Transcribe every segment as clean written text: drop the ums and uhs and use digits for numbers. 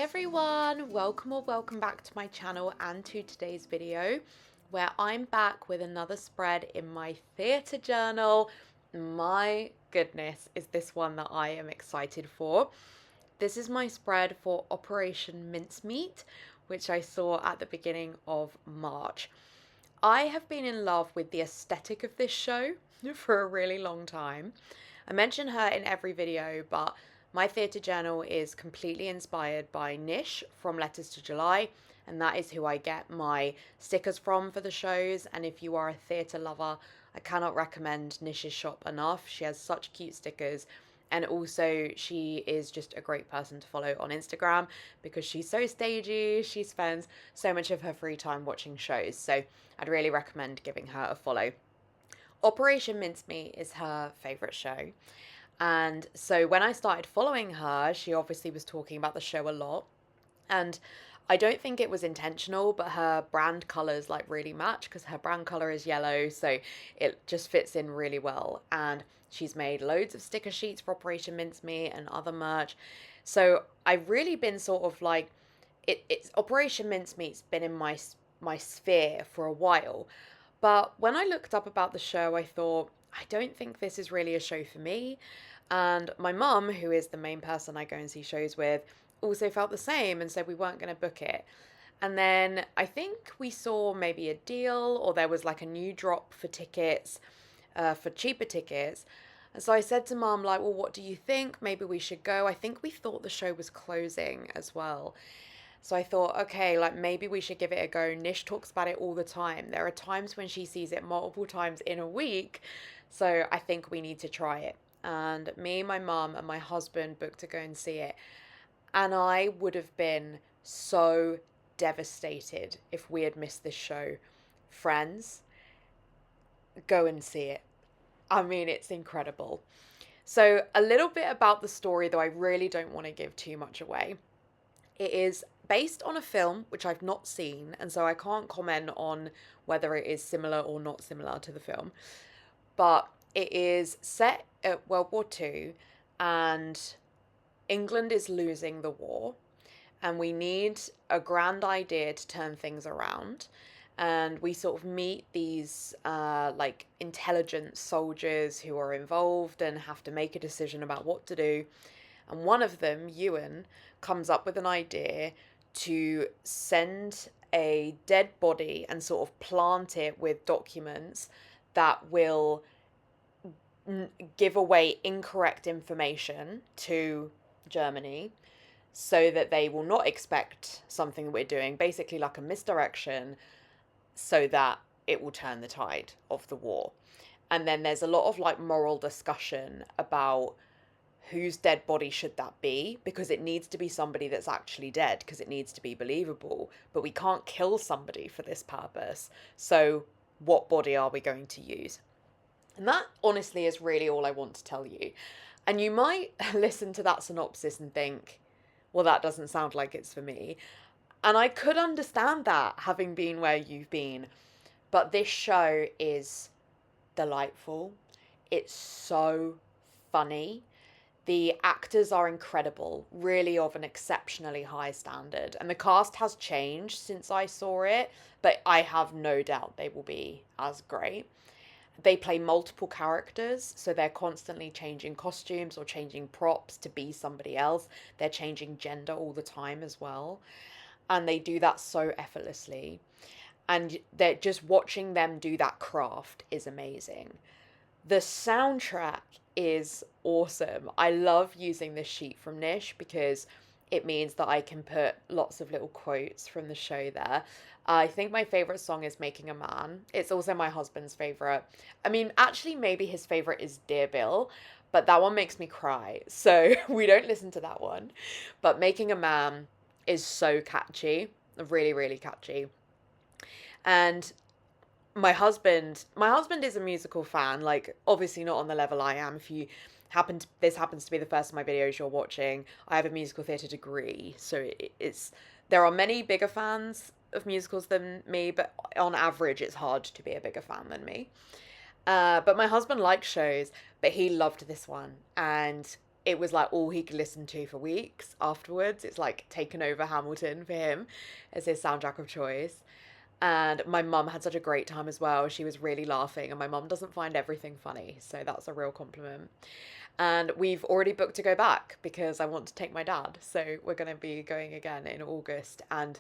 everyone, welcome or welcome back to my channel and to today's video where I'm back with another spread in my theatre journal. My goodness, is this one that I am excited for. This is my spread for Operation Mincemeat, which I saw at the beginning of March. I have been in love with the aesthetic of this show for a really long time. I mention her in every video, but my theatre journal is completely inspired by Nish from Letters to July, and that is who I get my stickers from for the shows. And if you are a theatre lover, I cannot recommend Nish's shop enough. She has such cute stickers, and also she is just a great person to follow on Instagram because she's so stagey. She spends so much of her free time watching shows, so I'd really recommend giving her a follow. Operation Mincemeat is her favourite show. And so when I started following her, she obviously was talking about the show a lot. And I don't think it was intentional, but her brand colours like really match because her brand colour is yellow. So it just fits in really well. And she's made loads of sticker sheets for Operation Mincemeat and other merch. So I've really been sort of like, it's Operation Mincemeat's been in my sphere for a while. But when I looked up about the show, I thought, I don't think this is really a show for me. And my mum, who is the main person I go and see shows with, also felt the same and said we weren't going to book it. And then I think we saw maybe a deal or there was like a new drop for tickets, for cheaper tickets. And so I said to mum, like, well, what do you think? Maybe we should go. I think we thought the show was closing as well. So I thought, okay, like maybe we should give it a go. Nish talks about it all the time. There are times when she sees it multiple times in a week. So I think we need to try it. And me, my mum, and my husband booked to go and see it. And I would have been so devastated if we had missed this show. Friends, go and see it. I mean, it's incredible. So a little bit about the story, though I really don't want to give too much away. It is based on a film which I've not seen, and so I can't comment on whether it is similar or not similar to the film. But it is set at World War II, and England is losing the war, and we need a grand idea to turn things around. And we sort of meet these like intelligent soldiers who are involved and have to make a decision about what to do. And one of them, Ewan, comes up with an idea to send a dead body and sort of plant it with documents that will give away incorrect information to Germany so that they will not expect something that we're doing, basically like a misdirection, so that it will turn the tide of the war. And then there's a lot of like moral discussion about whose dead body should that be, because it needs to be somebody that's actually dead because it needs to be believable, but we can't kill somebody for this purpose. So what body are we going to use? And that honestly is really all I want to tell you. And you might listen to that synopsis and think, well, that doesn't sound like it's for me. And I could understand that, having been where you've been. But this show is delightful. It's so funny. The actors are incredible, really of an exceptionally high standard. And the cast has changed since I saw it, but I have no doubt they will be as great. They play multiple characters, so they're constantly changing costumes or changing props to be somebody else. They're changing gender all the time as well. And they do that so effortlessly. And they're just watching them do that craft is amazing. The soundtrack is awesome. I love using this sheet from Nish because it means that I can put lots of little quotes from the show there. I think my favourite song is Making a Man. It's also my husband's favourite. I mean, actually, maybe his favourite is Dear Bill, but that one makes me cry. So we don't listen to that one. But Making a Man is so catchy, really, really catchy. And my husband is a musical fan, like obviously not on the level I am. If you this happens to be the first of my videos you're watching, I have a musical theatre degree, so it's there are many bigger fans of musicals than me, but on average it's hard to be a bigger fan than me. But my husband likes shows, but he loved this one, and it was like all he could listen to for weeks afterwards. It's like taken over Hamilton for him as his soundtrack of choice. And my mum had such a great time as well. She was really laughing, and my mum doesn't find everything funny, so that's a real compliment. And we've already booked to go back because I want to take my dad. So we're going to be going again in August. And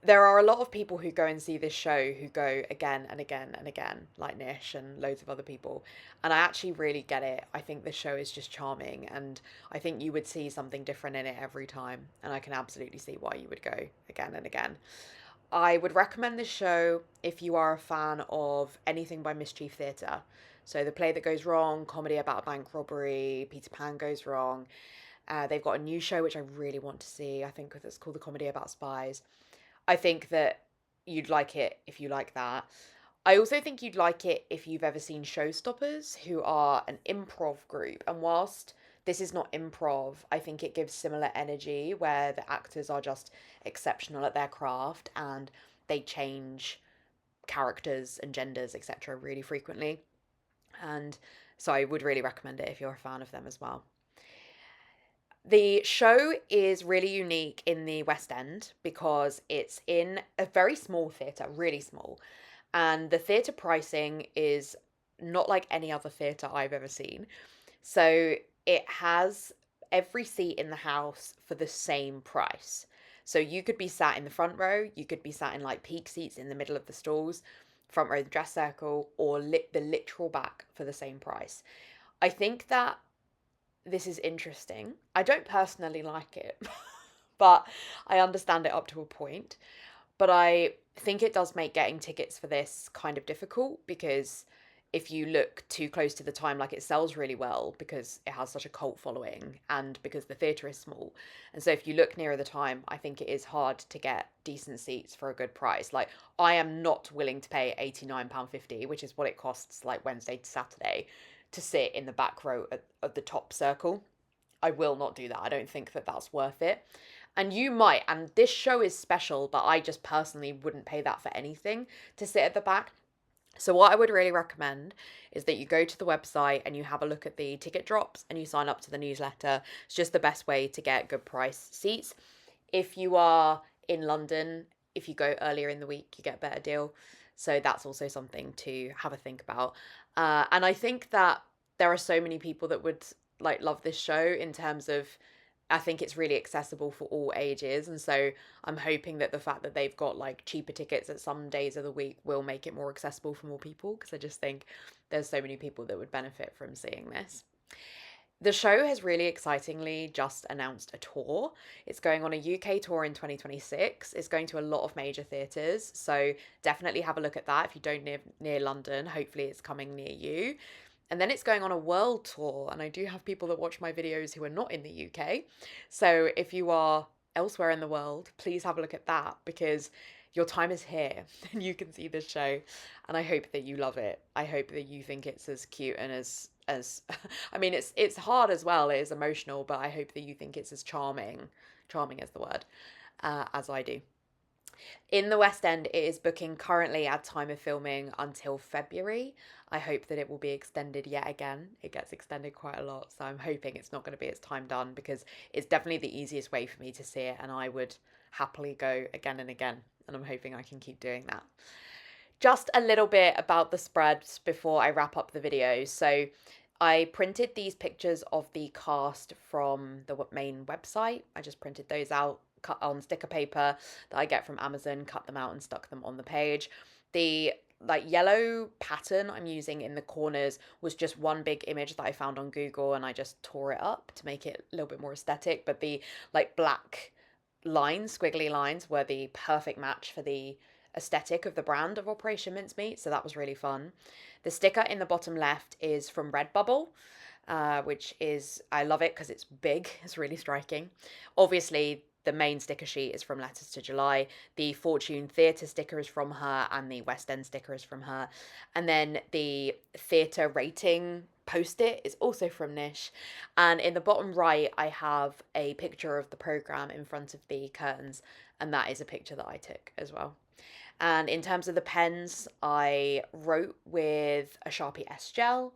there are a lot of people who go and see this show who go again and again and again, like Nish and loads of other people. And I actually really get it. I think the show is just charming, and I think you would see something different in it every time. And I can absolutely see why you would go again and again. I would recommend this show if you are a fan of anything by Mischief Theatre. So The Play That Goes Wrong, comedy about a bank robbery, Peter Pan Goes Wrong. They've got a new show which I really want to see. I think it's called The Comedy About Spies. I think that you'd like it if you like that. I also think you'd like it if you've ever seen Showstoppers, who are an improv group. And whilst this is not improv, I think it gives similar energy where the actors are just exceptional at their craft and they change characters and genders, etc., really frequently. And so I would really recommend it if you're a fan of them as well. The show is really unique in the West End because it's in a very small theatre, really small. And the theatre pricing is not like any other theatre I've ever seen. So it has every seat in the house for the same price. So you could be sat in the front row, you could be sat in like peak seats in the middle of the stalls, front row of the dress circle, or the literal back for the same price. I think that this is interesting. I don't personally like it, but I understand it up to a point. But I think it does make getting tickets for this kind of difficult because if you look too close to the time, like it sells really well because it has such a cult following and because the theatre is small. And so if you look nearer the time, I think it is hard to get decent seats for a good price. Like I am not willing to pay £89.50, which is what it costs like Wednesday to Saturday, to sit in the back row of the top circle. I will not do that. I don't think that that's worth it. And you might, and this show is special, but I just personally wouldn't pay that for anything to sit at the back. So what I would really recommend is that you go to the website and you have a look at the ticket drops and you sign up to the newsletter. It's just the best way to get good price seats. If you are in London, if you go earlier in the week, you get a better deal. So that's also something to have a think about. And I think that there are so many people that would like love this show in terms of I think it's really accessible for all ages. And so I'm hoping that the fact that they've got like cheaper tickets at some days of the week will make it more accessible for more people because I just think there's so many people that would benefit from seeing this. The show has really excitingly just announced a tour. It's going on a UK tour in 2026. It's going to a lot of major theatres. So definitely have a look at that if you don't live near London. Hopefully it's coming near you. And then it's going on a world tour. And I do have people that watch my videos who are not in the UK. So if you are elsewhere in the world, please have a look at that because your time is here and you can see this show. And I hope that you love it. I hope that you think it's as cute and as I mean it's hard as well, it is emotional, but I hope that you think it's as charming is the word, as I do. In the West End, it is booking currently at time of filming until February. I hope that it will be extended yet again. It gets extended quite a lot, so I'm hoping it's not going to be its time done because it's definitely the easiest way for me to see it and I would happily go again and again, and I'm hoping I can keep doing that. Just a little bit about the spreads before I wrap up the video. So I printed these pictures of the cast from the main website. I just printed those out, cut on sticker paper that I get from Amazon, cut them out and stuck them on the page. The like yellow pattern I'm using in the corners was just one big image that I found on Google and I just tore it up to make it a little bit more aesthetic. But the like black lines, squiggly lines, were the perfect match for the aesthetic of the brand of Operation Mincemeat, so that was really fun. The sticker in the bottom left is from Redbubble, which is, I love it because it's big, it's really striking. Obviously, the main sticker sheet is from Letters to July. The Fortune Theatre sticker is from her and the West End sticker is from her. And then the theatre rating post-it is also from Nish. And in the bottom right, I have a picture of the programme in front of the curtains, and that is a picture that I took as well. And in terms of the pens, I wrote with a Sharpie S Gel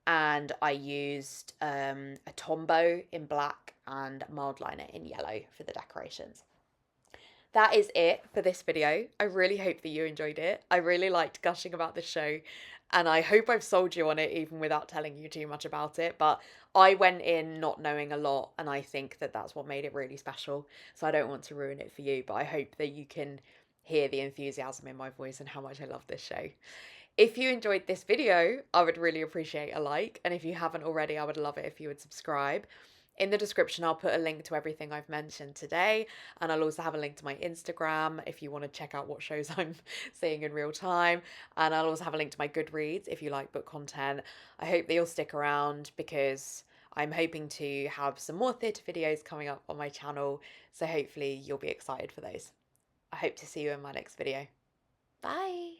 and I used a Tombow in black and mild liner in yellow for the decorations. That is it for this video. I really hope that you enjoyed it. I really liked gushing about this show, and I hope I've sold you on it even without telling you too much about it. But I went in not knowing a lot, and I think that that's what made it really special. So I don't want to ruin it for you, but I hope that you can hear the enthusiasm in my voice and how much I love this show. If you enjoyed this video, I would really appreciate a like, and if you haven't already, I would love it if you would subscribe. In the description, I'll put a link to everything I've mentioned today, and I'll also have a link to my Instagram if you want to check out what shows I'm seeing in real time, and I'll also have a link to my Goodreads if you like book content. I hope that you'll stick around because I'm hoping to have some more theatre videos coming up on my channel, so hopefully you'll be excited for those. I hope to see you in my next video. Bye!